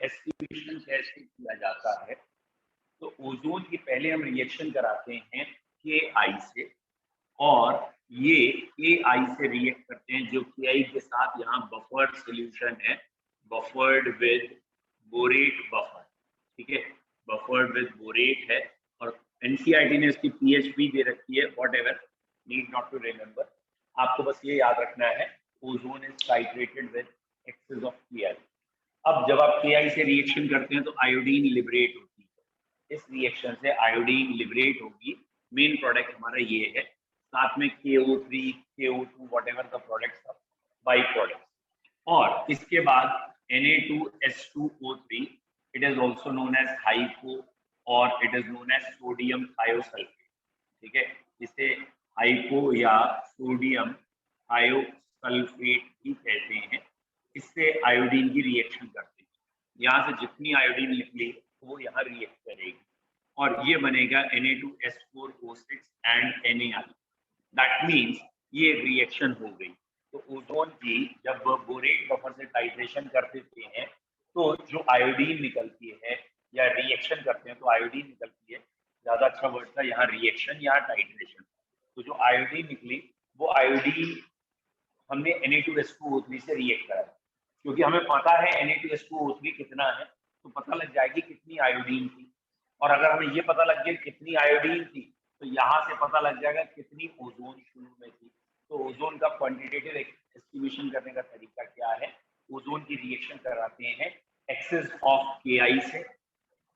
Estimation कैसे किया जाता है, तो ओजोन की पहले हम रिएक्शन कराते हैं Ki से, और ये Ki से रिएक्ट करते हैं जो Ki के साथ यहाँ बफर्ड सॉल्यूशन है, बफर्ड विद बोरेट बफर, ठीक है, बफर्ड विद बोरेट है, और एनसीईआरटी ने इसकी पीएच भी दे रखी है, whatever, need not to remember, आपको बस ये याद रखना है, ozone is titrated with excess of Ki। अब जब आप Ki से रिएक्शन करते हैं तो आयोडीन लिबरेट होती है, इस रिएक्शन से आयोडीन लिबरेट होगी, मेन प्रोडक्ट हमारा ये है, साथ में KO3, KO2 whatever the products of by products, और इसके बाद Na2S2O3, it is also known as hypo और it is known as sodium thiosulphate, ठीक है, इसे हाइपो या सोडियम थायोसल्फेट भी कहते हैं। इससे आयोडीन की रिएक्शन करते हैं, यहाँ से जितनी आयोडीन निकली वो यहाँ रिएक्ट करेगी और ये बनेगा Na2S4O6 and Na। That means ये रिएक्शन हो गई। तो ओजोन की जब बोरेट बफर से टाइट्रेशन कर देते हैं तो जो आयोडीन निकलती है या रिएक्शन करते हैं तो आयोडीन निकलती है, ज्यादा अच्छा वर्ड था यहाँ रिएक्शन, यहाँ टाइट्रेशन। तो जो आयोडीन निकली वो आयोडीन हमने Na2S2O3 से रिएक्ट करा, क्योंकि हमें पता है Na2S2O3 कितना है तो पता लग जाएगी कितनी आयोडीन थी, और अगर हमें ये पता लग गया कितनी आयोडीन थी तो यहाँ से पता लग जाएगा कितनी ओजोन शुरू में थी। तो ओजोन का क्वांटिटेटिव एस्टिमेशन करने का तरीका क्या है, ओजोन की रिएक्शन कराते हैं एक्सेस ऑफ Ki से,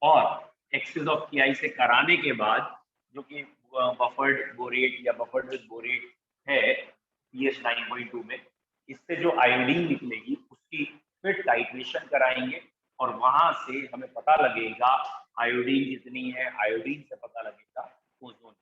और एक्सेस ऑफ Ki से कराने के बाद जो कि बफर्ड बोरेट या बफर्ड विद बोरेट है pH 9.2 में, इससे जो आयोडीन निकलेगी उसकी फिर टाइट्रेशन कराएंगे और वहां से हमें पता लगेगा आयोडीन कितनी है, आयोडीन से पता लगेगा ओजोन।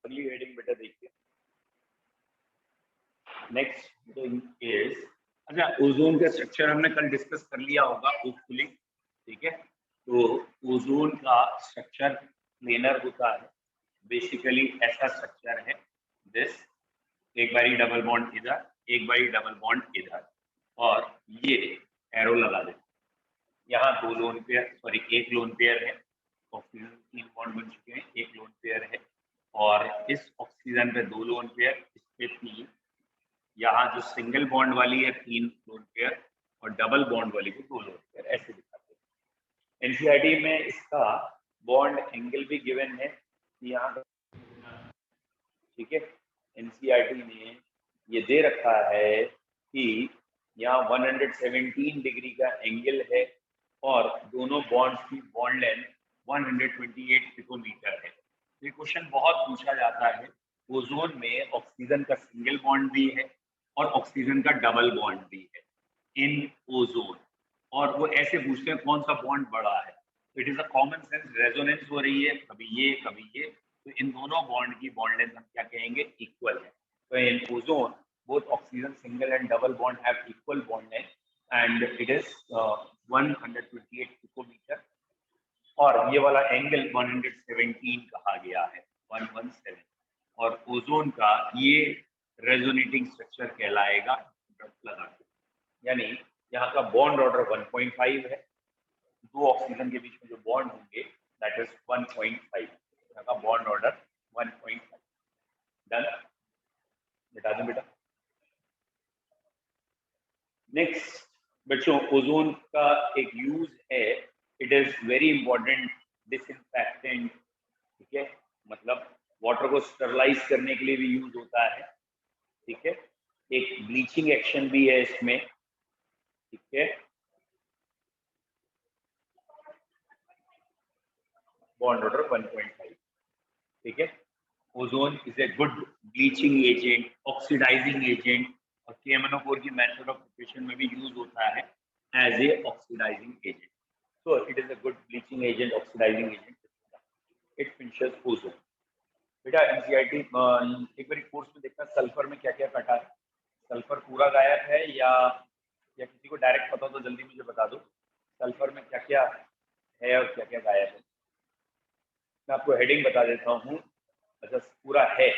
अगली हेडिंग बेटा देखिए, नेक्स्ट थिंग इज, अच्छा ओजोन का स्ट्रक्चर हमने कल डिस्कस कर लिया होगा होपफुली, ठीक है। तो ओजोन का स्ट्रक्चर प्लेनर होता है, बेसिकली ऐसा स्ट्रक्चर है दिस, एक बारी डबल बॉन्ड इधर, एक बारी डबल बॉन्ड इधर, और ये एरो लगा देते, यहाँ दो लोन पेयर, सॉरी एक लोन पेयर है, ऑक्सीजन 3 बॉन्ड बन चुके हैं, एक लोन पेयर है, और इस ऑक्सीजन पे 2 लोन पेयर, इस पे 3, यहाँ जो सिंगल बॉन्ड वाली है 3 लोन पेयर और डबल बॉन्ड वाली को 2 लोन पेयर, ऐसे दिखाते हैं। एनसीईआरटी में इसका बॉन्ड एंगल भी गिवन है यहाँ, ठीक है। एनसीईआरटी ने ये दे रखा है कि यहाँ 117 डिग्री का एंगल है और दोनों बॉन्ड्स की बॉन्ड लेंथ 128 पिकोमीटर है। ये क्वेश्चन बहुत पूछा जाता है, ओजोन में ऑक्सीजन का सिंगल बॉन्ड भी है और ऑक्सीजन का डबल बॉन्ड भी है इन ओजोन, और वो ऐसे पूछते हैं कौन सा बॉन्ड बड़ा है, तो it is a common sense resonance हो रही है, कभी ये कभी ये, तो इन दोनों बॉन्ड की बॉन्ड लेंथ हम क्या कहेंगे, इक्वल है। तो इन ozone both oxygen single and double bond have equal bond length and it is 128 picometer, और ये वाला एंगल 117 कहा गया है, 117, और ओजोन का ये रेजोनेटिंग स्ट्रक्चर कहलाएगा लगा के, यानी यहाँ का बॉन्ड ऑर्डर 1.5 है, दो ऑक्सीजन के बीच में जो बॉन्ड होंगे दैट इज 1.5, यहाँ का बॉन्ड ऑर्डर 1.5। डन, बता दें बेटा। नेक्स्ट बच्चों, ओजोन का एक यूज है, it is very important disinfectant, ठीक है, मतलब वाटर को स्टरलाइज करने के लिए भी यूज होता है, ठीक है, एक ब्लीचिंग एक्शन भी है इसमें, ठीक है, बॉन्ड ऑर्डर 1.5, ठीक है। Ozone is a good bleaching agent, oxidising agent, और KMnO4 की मेथड ऑफ प्रिपरेशन में भी यूज होता है as a oxidising agent. So it is a good bleaching agent, oxidizing agent. It finishes ozone. बेटा NCERT एक बार कोर्स में देखना सल्फर में क्या क्या कटा है. सल्फर पूरा गायब है या किसी को डायरेक्ट पता हो तो जल्दी मुझे बता दो. सल्फर में क्या क्या है और क्या क्या गायब है. मैं आपको हेडिंग बता देता हूँ. अच्छा पूरा है,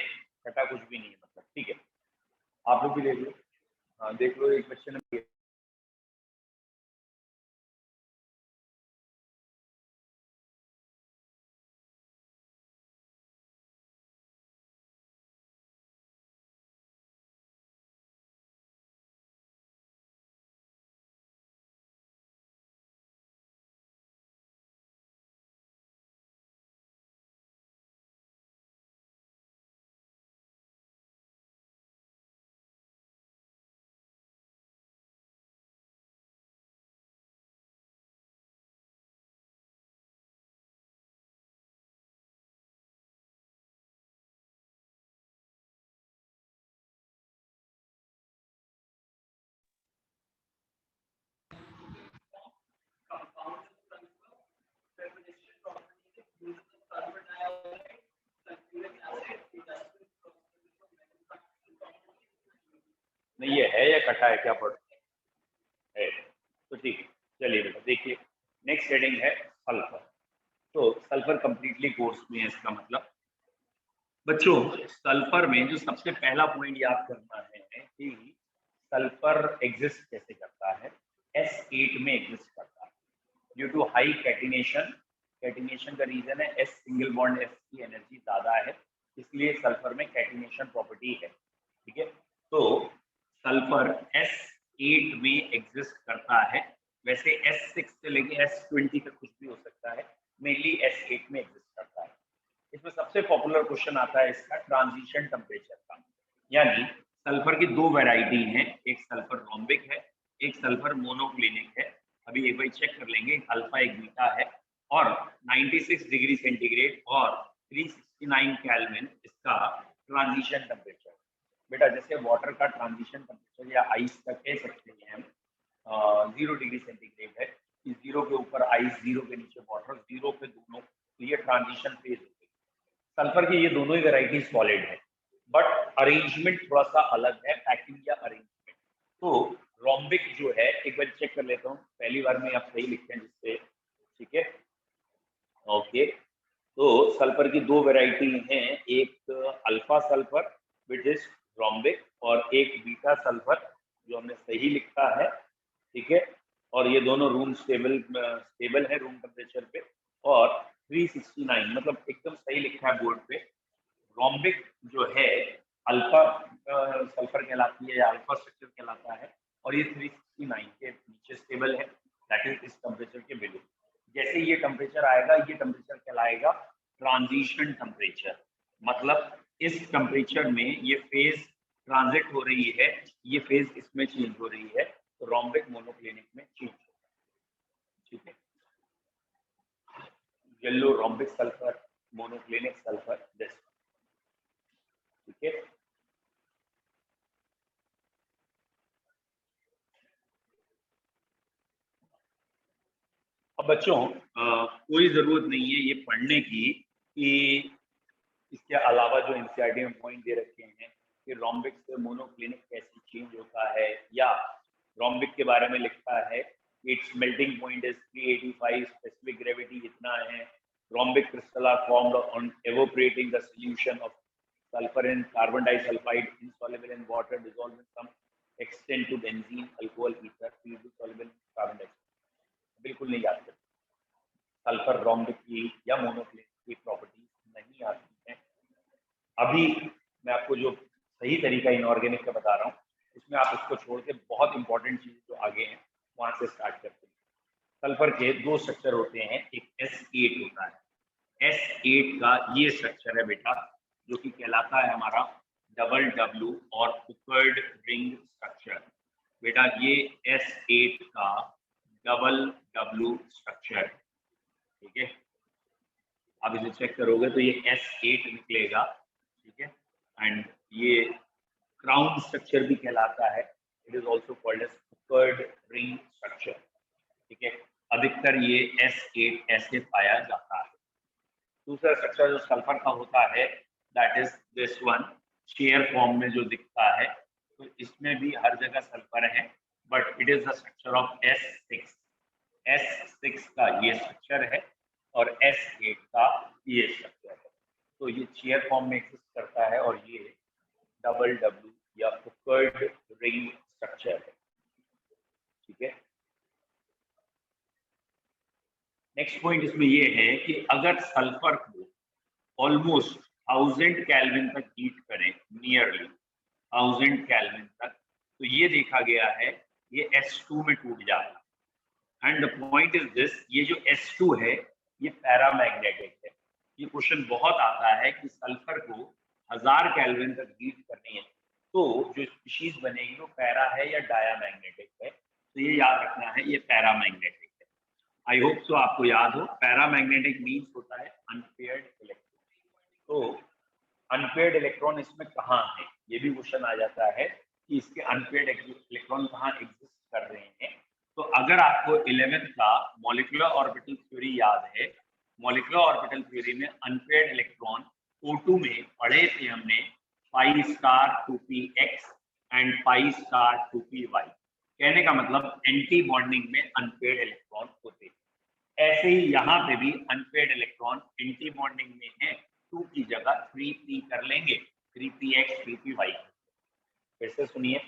कटा कुछ भी नहीं है मतलब. ठीक है, आप लोग भी देख लो. हाँ देख लो, एक क्वेश्चन है. नहीं ये है या कटा है, क्या पढ़ है. तो ठीक है, चलिए बेटा देखिए. नेक्स्ट हेडिंग है सल्फर. तो सल्फर कंप्लीटली कोर्स में है. इसका मतलब बच्चों सल्फर में जो सबसे पहला पॉइंट याद करना है कि सल्फर एग्जिस्ट कैसे करता है. S8 में एग्जिस्ट करता है due to high catenation. Catenation का रीजन है S सिंगल बॉन्ड S की एनर्जी ज्यादा है, इसलिए सल्फर में कैटिनेशन प्रॉपर्टी है. ठीक है, तो सल्फर S8 में एग्जिस्ट करता है. वैसे S6 से लेके S20 तक कुछ भी हो सकता है, मेनली S8 में एग्जिस्ट करता है. इसमें सबसे पॉपुलर क्वेश्चन आता है इसका ट्रांजिशन टेम्परेचर का. यानी सल्फर की दो वैरायटी हैं, एक सल्फर रोम्बिक है, एक सल्फर मोनोक्लिनिक है. अभी एक बार चेक कर लेंगे, एक अल्फा एक बीटा है और 96 डिग्री सेंटीग्रेड और 369 केल्विन इसका ट्रांजिशन टेम्परेचर. बेटा जैसे वाटर का ट्रांजिशन टेम्परेचर या आइस का कह सकते हैं हम 0 डिग्री सेंटीग्रेड है. इस 0 के ऊपर आइस, 0 के नीचे वाटर, 0 पे दोनों, तो ये ट्रांजिशन फेज होती है. सल्फर की ये दोनों ही वेराइटी सॉलिड है, बट अरेंजमेंट थोड़ा सा अलग है, पैकिंग या अरेंजमेंट. तो रोम्बिक जो है, एक बार चेक कर लेता हूँ, पहली बार में आप सही लिखते हैं जिससे. ठीक है, ओके. तो सल्फर की दो वेराइटी हैं, एक alpha sulphur which is rhombic और एक बीटा सल्फर जो हमने सही लिखा है. ठीक है, और ये दोनों रूम स्टेबल है रूम टेम्परेचर पे. और 369 मतलब एकदम सही लिखा है बोर्ड पे. रोम्बिक जो है अल्फा सल्फर कहलाती है या अल्फा स्ट्रक्चर कहलाता है, और ये 369 के नीचे स्टेबल है, दैट इज इस टेम्परेचर के बिलो. जैसे ये टेम्परेचर आएगा, ये टेम्परेचर कहलाएगा ट्रांजिशन टेम्परेचर. मतलब इस टेम्परेचर में ये फेज ट्रांजिट हो रही है, ये फेज इसमें चेंज हो रही है, तो रोम्बिक मोनोक्लिनिक में चेंज हो. ठीक है, yellow rhombic sulphur, monoclinic sulphur this. ठीक है, अब बच्चों कोई जरूरत नहीं है ये पढ़ने की कि इसके अलावा जो एनसीईआरटी में पॉइंट दे रखे हैं कि रोम्बिक से मोनोक्लिनिक कैसे चेंज होता है, या रोम्बिक के बारे में लिखा है its melting point is 385, specific gravity इतना है, rhombic crystal are formed on evaporating the solution of sulfur in carbon disulfide insoluble in water dissolved in some extent to benzene, alcohol, ether, purely soluble in carbon dioxide. बिल्कुल नहीं याद करते. Sulphur rhombic की या monoclinic की properties नहीं आती हैं. अभी मैं आपको जो सही तरीका इनऑर्गेनिक का बता रहा हूँ, इसमें आप इसको छोड़ के बहुत इंपॉर्टेंट चीज जो आगे हैं वहां से स्टार्ट करते हैं. सल्फर के दो स्ट्रक्चर होते हैं, एक S8 होता है. S8 का ये स्ट्रक्चर है बेटा, जो कि कहलाता है हमारा डबल डब्ल्यू और कुकर्ड रिंग स्ट्रक्चर. बेटा ये S8 का डबल डब्ल्यू स्ट्रक्चर. ठीक है, आप इसे चेक करोगे तो ये S8 निकलेगा. ठीक है। एंड ये क्राउन स्ट्रक्चर भी कहलाता है, it is also called as puckered ring structure, ठीक है। अधिकतर ये S8 ऐसे पाया जाता है। दूसरा स्ट्रक्चर जो सल्फर का होता है that is this one, share form में जो दिखता है, तो इसमें भी हर जगह सल्फर है, but it is the structure of S6। S6 का ये स्ट्रक्चर है और S8 का ये स्ट्रक्चर है। तो ये चेयर फॉर्म में एग्जिस्ट करता है और ये डबल डब्ल्यू या फुकर्ड रिंग स्ट्रक्चर है, ठीक है। नेक्स्ट पॉइंट इसमें ये है कि अगर सल्फर को ऑलमोस्ट 1000 केल्विन तक हीट करें, नियरली 1000 केल्विन तक, तो ये देखा गया है ये S2 में टूट जाता है। And the point is this, ये जो S2 है ये पैरामैग्नेटिक है। ये क्वेश्चन बहुत आता है कि सल्फर को 1000 केल्विन तक हीट करनी है, तो जो स्पीशीज बनेगी वो पैरा है या डायामैग्नेटिक है, तो ये याद रखना है, ये पैरामैग्नेटिक है। आई होप सो आपको याद हो, पैरामैग्नेटिक मीन्स होता है अनपेयर्ड इलेक्ट्रॉन। तो अनपेयर्ड इलेक्ट्रॉन इसमें कहाँ है, ये भी क्वेश्चन आ जाता है कि इसके अनपेयर्ड इलेक्ट्रॉन कहाँ एग्जिस्ट कर रहे हैं। तो अगर आपको 11th का मॉलिक्यूलर ऑर्बिटल थ्योरी याद है, मॉलिक्यूलर ऑर्बिटल थ्योरी में अनपेयर्ड इलेक्ट्रॉन O2 में पढ़े थे हमने, pi star 2px and pi star 2py। कहने का मतलब एंटी बॉन्डिंग में अनपेयर्ड इलेक्ट्रॉन होते हैं। ऐसे ही यहाँ पे भी अनपेयर्ड इलेक्ट्रॉन एंटी बॉन्डिंग में है, 2 की जगह 3p कर लेंगे, 3px 3py। फिर से सुनिए,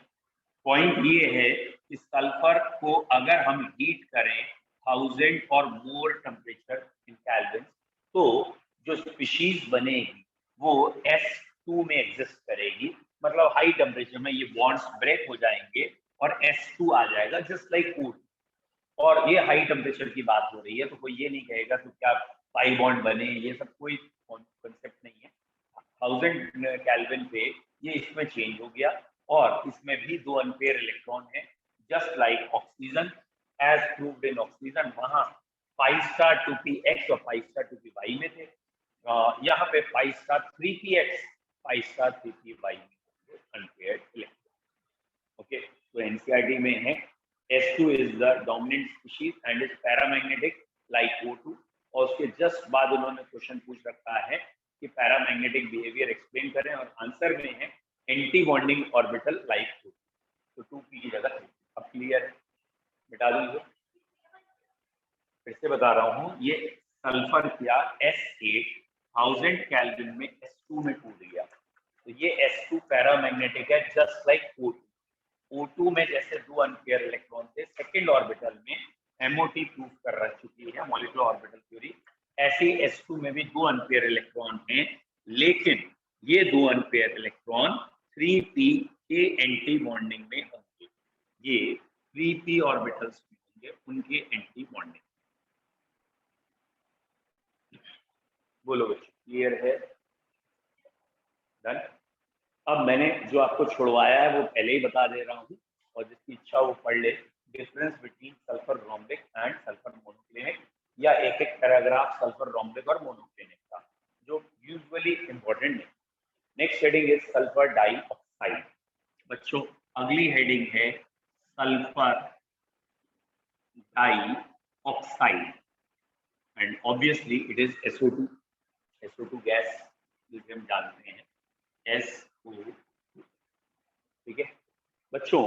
पॉइंट ये है कि सल्फर को अगर हम हीट करें 1000 और मोर टेम्परेचर इन केल्विन, तो जो स्पीशीज बनेगी वो S2 में एग्जिस्ट करेगी, मतलब हाई टेम्परेचर में ये बॉन्ड्स ब्रेक हो जाएंगे और S2 आ जाएगा, जस्ट लाइक फूड। और ये हाई टेम्परेचर की बात हो रही है, तो कोई ये नहीं कहेगा तो क्या पाई बॉन्ड बने, ये सब कोई कॉन्सेप्ट नहीं है। 1000 केल्विन पे ये इसमें चेंज हो गया और इसमें भी 2 अनपेयर इलेक्ट्रॉन है, just like oxygen. As proved in oxygen, वहां 5 स्टार 2px और 5 स्टार 2py में थे, यहाँ पे 5 स्टार 3px 5 स्टार 3py में अनपेयर्ड इलेक्ट्रॉन। ओके, तो एनसीईआरटी में है S2 is the dominant species and is paramagnetic like O2। और उसके जस्ट बाद उन्होंने क्वेश्चन पूछ रखा है कि पैरामैग्नेटिक बिहेवियर एक्सप्लेन करें, और आंसर में है एंटी बॉन्डिंग ऑर्बिटल लाइक 2। तो 2p की जगह 3। अब क्लियर है, मिटा दीजिए। फिर से बता रहा हूँ, ये सल्फर किया S8 1000 केल्विन में S2 में टूट गया, तो ये S2 पैरामैग्नेटिक है, जस्ट लाइक O2। O2 में जैसे 2 अनपेयर इलेक्ट्रॉन थे सेकंड ऑर्बिटल में, MOT प्रूव कर चुकी है मॉलिक्यूलर ऑर्बिटल थ्योरी, ऐसे ही S2 में भी 2 अनपेयर इलेक्ट्रॉन हैं, लेकिन ये 2 अनपेयर इलेक्ट्रॉन 3p के एंटी बॉन्डिंग में होंगे, ये 3p ऑर्बिटल्स में होंगे, उनके एंटी बॉन्डिंग। बोलो क्लियर है, डन। अब मैंने जो आपको छुड़वाया है वो पहले ही बता दे रहा हूँ, और जिसकी इच्छा वो पढ़ ले, difference between sulphur rhombic and sulphur monoclinic, या एक एक पैराग्राफ सल्फर रोम्बिक और मोनोक्लिनिक का, जो यूजुअली इंपॉर्टेंट है। Next heading is sulphur dioxide. बच्चों अगली हेडिंग है sulphur dioxide, and obviously it is SO2। SO2 gas जिसे हम जानते हैं SO2, ठीक है बच्चों।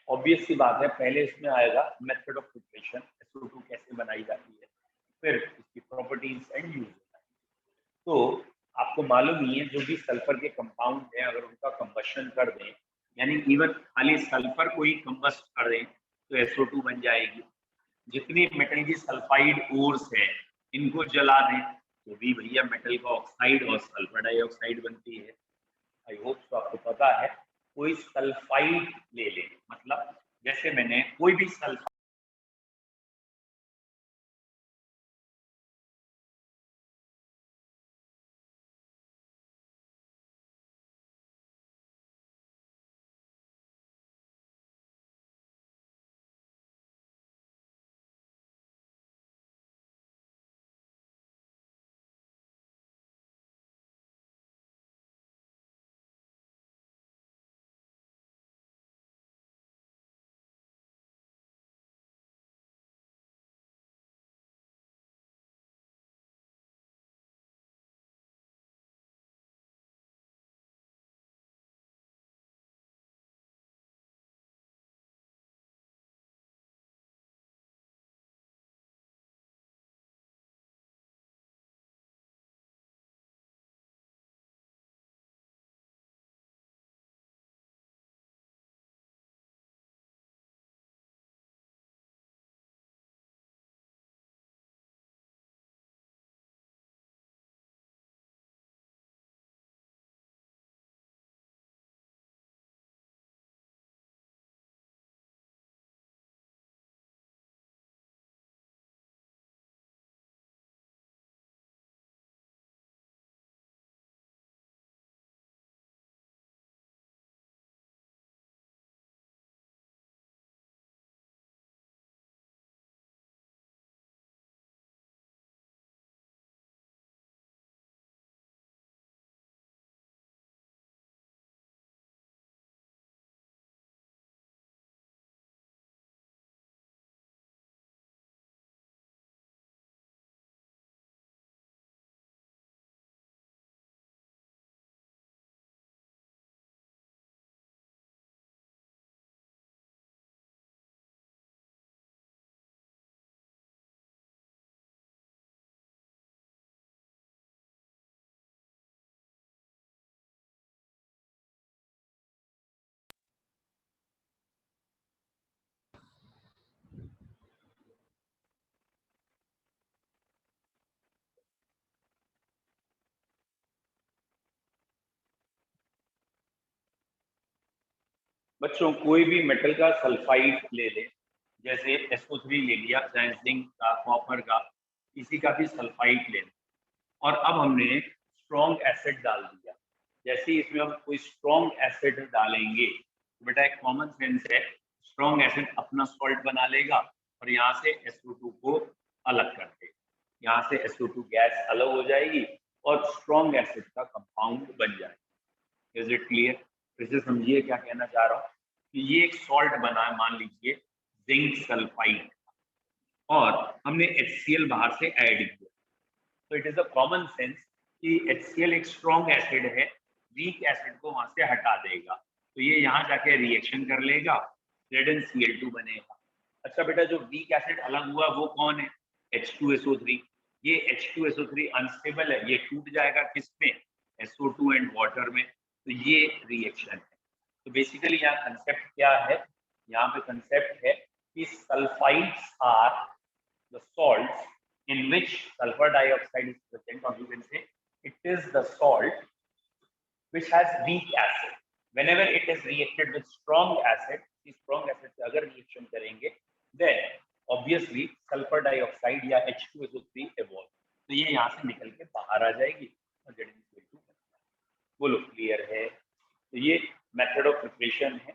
ऑब्वियस सी बात है, पहले इसमें आएगा मेथड ऑफ प्रिपरेशन, SO2 कैसे बनाई जाती है, फिर इसकी प्रॉपर्टीज एंड यूज। तो आपको मालूम ही है, जो भी सल्फर के कंपाउंड हैं अगर उनका कंबशन कर दें, यानी इवन खाली सल्फर को ही कंबस्ट कर दें तो SO2 बन जाएगी। जितनी मेटल की सल्फाइड ओर्स है इनको जला दें तो भी भैया मेटल का ऑक्साइड और सल्फर डाइऑक्साइड बनती है। आई होप तो आपको पता है। कोई सल्फाइड ले ले, मतलब जैसे मैंने कोई भी सल्फाइड बच्चों कोई भी मेटल का सल्फाइड ले ले, जैसे SO3 ले लिया, चाहे जिंक का, कॉपर का, किसी का भी सल्फाइड ले लें, और अब हमने स्ट्रॉन्ग एसिड डाल दिया। जैसे ही इसमें हम कोई स्ट्रॉन्ग एसिड डालेंगे, बेटा एक कॉमन सेंस है, स्ट्रॉन्ग एसिड अपना सॉल्ट बना लेगा और यहाँ से SO2 को अलग कर देगा, यहाँ से SO2 गैस अलग हो जाएगी और स्ट्रॉन्ग एसिड का कंपाउंड बन जाएगा। Is it clear? फिर से समझिए क्या कहना चाह रहा हूँ कि ये एक सॉल्ट बना है, मान लीजिए जिंक सल्फाइड, और हमने HCl बाहर से ऐड किया, तो it is a common sense कि HCl एक स्ट्रॉन्ग एसिड है, वीक एसिड को वहां से हटा देगा, तो ये यहाँ जाके रिएक्शन कर लेगा, ZnCl2 बनेगा। अच्छा बेटा, जो वीक एसिड अलग हुआ वो कौन है? H2SO3। ये H2SO3 अनस्टेबल है, ये टूट जाएगा किसमें? SO2 एंड वाटर में, तो ये रिएक्शन है। तो बेसिकली यहाँ कंसेप्ट क्या है? यहाँ पे कंसेप्ट है कि sulphides are the salts in which sulfur dioxide is present, or you can say it is the salt which has weak acid. Whenever it is reacted with strong acid, strong acid से अगर reaction करेंगे, then obviously sulfur dioxide या H2SO3 evolve, तो ये यहाँ से निकल के बाहर आ जाएगी और ZnCl2 बोलो क्लियर है? तो ये मेथड ऑफ प्रिपरेशन है।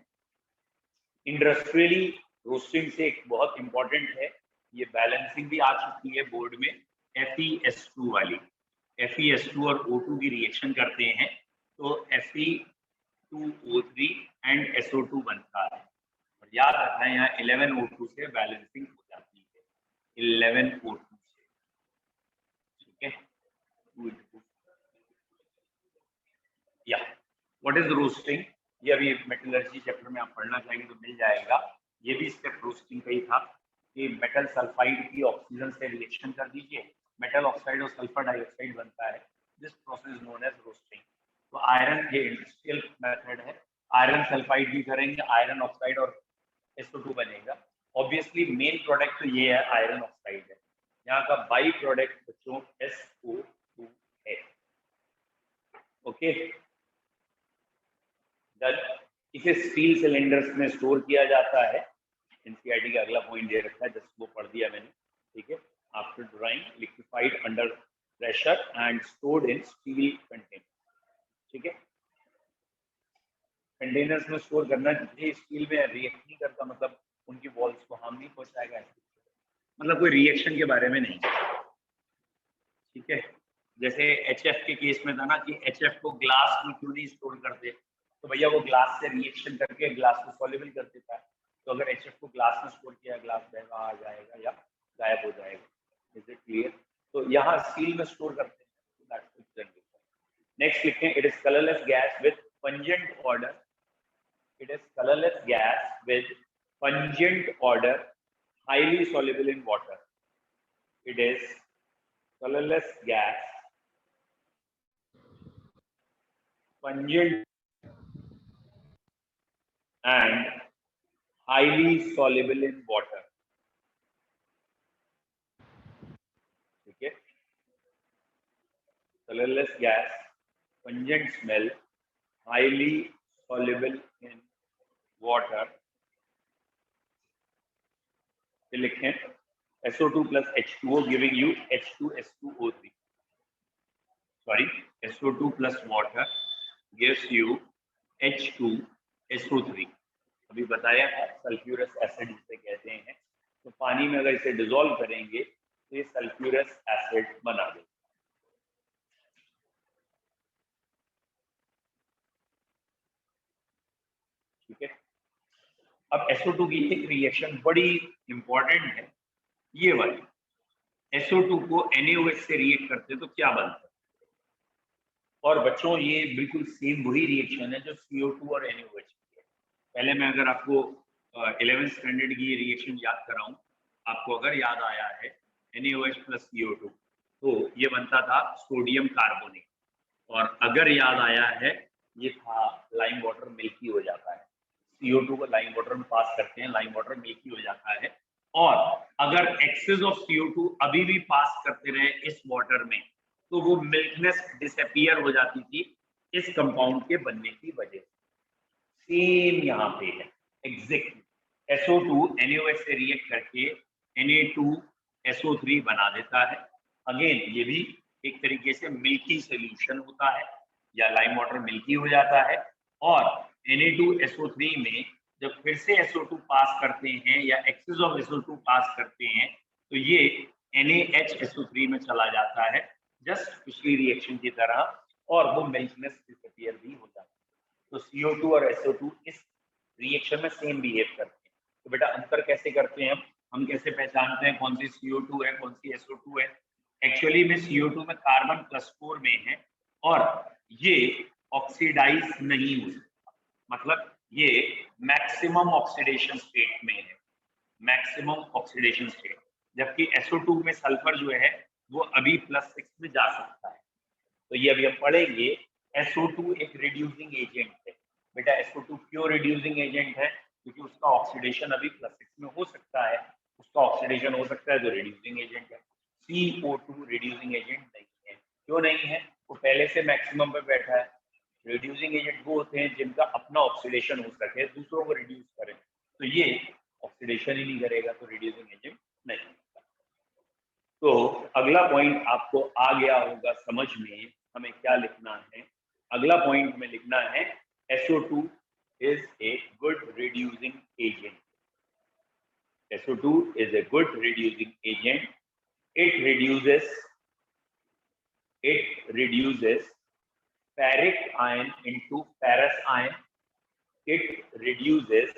इंडस्ट्रियली रोस्टिंग से एक बहुत इंपॉर्टेंट है, ये बैलेंसिंग भी आ चुकी है बोर्ड में, FeS2 वाली। FeS2 और O2 की रिएक्शन करते हैं तो Fe2O3 एंड SO2 बनता है, और याद रखना है यहाँ 11O2 से बैलेंसिंग हो जाती है, 11O2 से, ठीक है। या व्हाट इज रोस्टिंग? ये अभी मेटलर्जी चैप्टर में आप पढ़ना चाहेंगे तो मिल जाएगा। ये भी स्टेप रोस्टिंग का ही था कि मेटल सल्फाइड की ऑक्सीजन से रिएक्शन कर दीजिए, मेटल ऑक्साइड और सल्फर डाइऑक्साइड बनता है, this process is known as roasting. तो आयरन ये इंडस्ट्रियल मेथड है, आयरन सल्फाइड भी करेंगे, आयरन ऑक्साइड और SO2 बनेगा। ऑब्वियसली मेन प्रोडक्ट तो ये है, आयरन ऑक्साइड है, यहाँ का बाई प्रोडक्ट बच्चों SO2 है। ओके, इसे स्टील सिलेंडर्स में स्टोर किया जाता है। एनसीईआरटी का अगला पॉइंट दे रखा है, जस्ट वो पढ़ दिया मैंने, ठीक है। After drawing liquefied under pressure and stored in steel container, ठीक है। कंटेनर्स में स्टोर करना चाहिए, स्टील में रिएक्ट नहीं करता, मतलब उनकी वॉल्स को हार्म नहीं पहुंचाएगा, मतलब कोई रिएक्शन के बारे में नहीं, ठीक है। जैसे HF के केस में था ना कि HF को ग्लास में क्यों नहीं स्टोर करते, तो भैया वो ग्लास से रिएक्शन करके ग्लास को सॉल्युबल कर देता है, तो अगर HF को ग्लास में स्टोर किया, ग्लास बहवा आ जाएगा या गायब हो जाएगा। Is it clear? तो यहाँ स्टील में स्टोर करते हैं। नेक्स्ट लिखते हैं, it is colourless gas with pungent order, it is colourless gas with pungent order highly soluble in water, it is colorless gas, pungent and highly soluble in water, ठीक है। colorless gas, pungent smell, highly soluble in water, फिर लिखें SO2 plus H2O giving you H2S2O3, sorry, SO2 plus water gives you H2SO3। अभी बताया sulphurous acid जिसे कहते हैं, तो पानी में अगर इसे डिसॉल्व करेंगे तो ये सल्फ्यूरस एसिड बना देगा, ठीक है। अब SO2 की एक रिएक्शन बड़ी इंपॉर्टेंट है, ये वाली, SO2 को NaOH से रिएक्ट करते तो क्या बनता है? और बच्चों ये बिल्कुल सेम वही रिएक्शन है जो CO2 और NaOH की है। पहले मैं अगर आपको 11th स्टैंडर्ड की रिएक्शन याद कराऊं, आपको अगर याद आया है NaOH प्लस CO2, तो ये बनता था सोडियम कार्बोनेट, और अगर याद आया है ये था लाइम वाटर मिल्की हो जाता है, CO2 को लाइम वाटर में पास करते हैं, लाइम वाटर मिल्की हो जाता है, और अगर एक्सेस ऑफ CO2 अभी भी पास करते रहे इस वाटर में तो वो मिल्कनेस डिसअपीयर हो जाती थी इस कंपाउंड के बनने की वजह से। सेम यहाँ पे है एग्जैक्ट। SO2 NaOH से रिएक्ट करके Na2SO3 बना देता है। अगेन ये भी एक तरीके से मिल्की सोल्यूशन होता है या लाइम वाटर मिल्की हो जाता है। और Na2SO3 में जब फिर से SO2 पास करते हैं या एक्सेस ऑफ SO2 पास करते हैं तो ये NaHSO3 में चला जाता है जस्ट पिछली रिएक्शन की तरह, और वो मिल्कनेस डिसअपीयर भी हो जाता है। तो CO2 और SO2 इस रिएक्शन में सेम बिहेव करते हैं। तो बेटा अंतर कैसे करते हैं हम कैसे पहचानते हैं कौन सी CO2 है कौन सी SO2 है? एक्चुअली में CO2 में कार्बन +4 में है और ये ऑक्सीडाइज नहीं हो सकता, मतलब ये मैक्सिमम ऑक्सीडेशन स्टेट में है, मैक्सिमम ऑक्सीडेशन स्टेट। जबकि SO2 में सल्फर जो है वो अभी +6 में जा सकता है। तो ये अभी हम पढ़ेंगे। SO2 एक रिड्यूसिंग एजेंट है। बेटा SO2 क्यों रिड्यूसिंग एजेंट है? क्योंकि उसका ऑक्सीडेशन अभी +6 में हो सकता है, उसका ऑक्सीडेशन हो सकता है जो रिड्यूसिंग एजेंट है। CO2 रिड्यूसिंग एजेंट नहीं है। क्यों नहीं है? वो पहले से मैक्सिमम पे बैठा है। रिड्यूसिंग एजेंट वो होते हैं जिनका अपना ऑक्सीडेशन हो सके, दूसरों को रिड्यूस करें। तो ये ऑक्सीडेशन ही नहीं करेगा तो रिड्यूसिंग एजेंट नहीं है। तो अगला पॉइंट आपको आ गया होगा समझ में, हमें क्या लिखना है? अगला पॉइंट में लिखना है SO2 is a good reducing agent. SO2 is a good reducing agent. It reduces ferric ion into ferrous ion. It reduces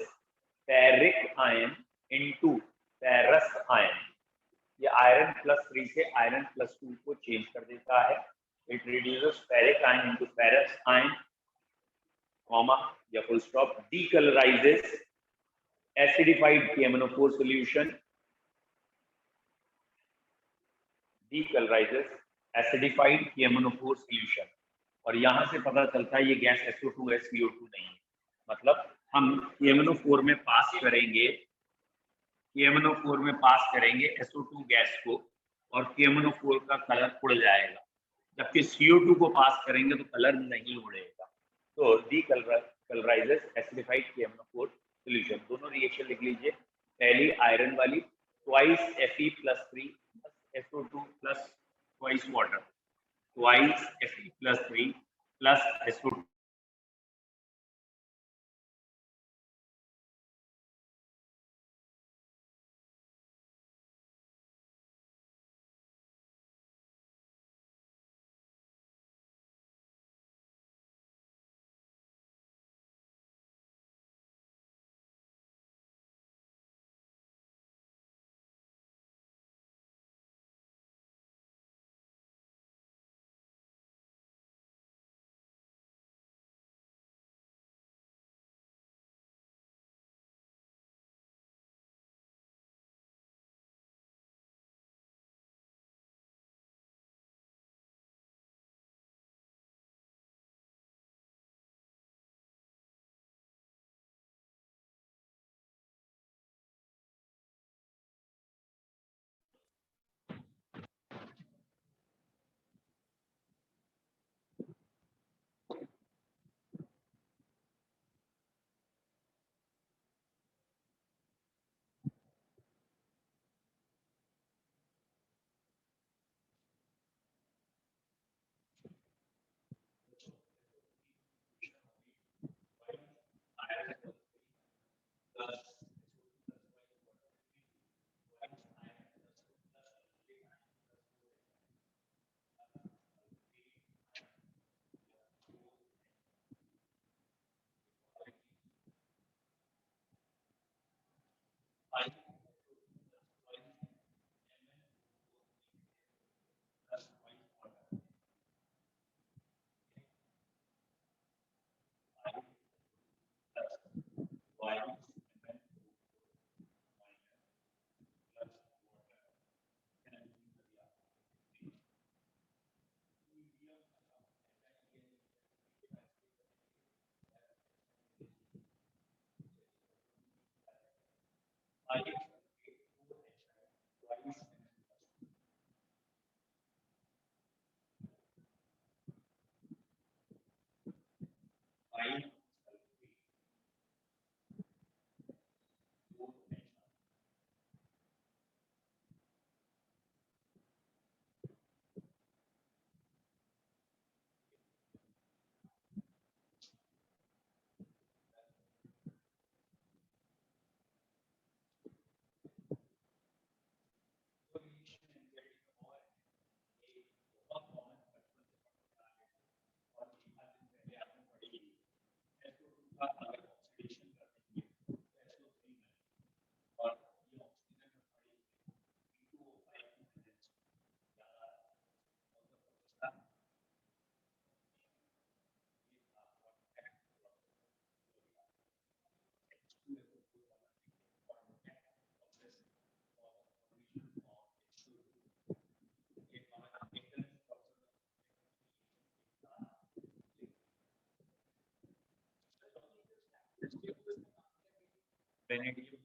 ferric ion into ferrous ion. ये आयरन +3 से आयरन +2 को चेंज कर देता है। It reduces ferric ion into ferrous ion, comma या full stop, decolourises acidified KMNO4 solution, decolourises acidified KMNO4 solution. और यहां से पता चलता है ये गैस SO2 है, CO2 नहीं है। मतलब हम KMNO4 में पास करेंगे, KMNO4 में पास करेंगे SO2 गैस को और KMNO4 का कलर उड़ जाएगा, जबकि CO2 को पास करेंगे तो कलर नहीं उड़ेगा। तो डीकलराइजेस एसिडिफाइड KMNO4 सॉल्यूशन। दोनों रिएक्शन लिख लीजिए। पहली आयरन वाली twice Fe+3 SO2 plus twice water, twice Fe+3 plus SO2। Vanadium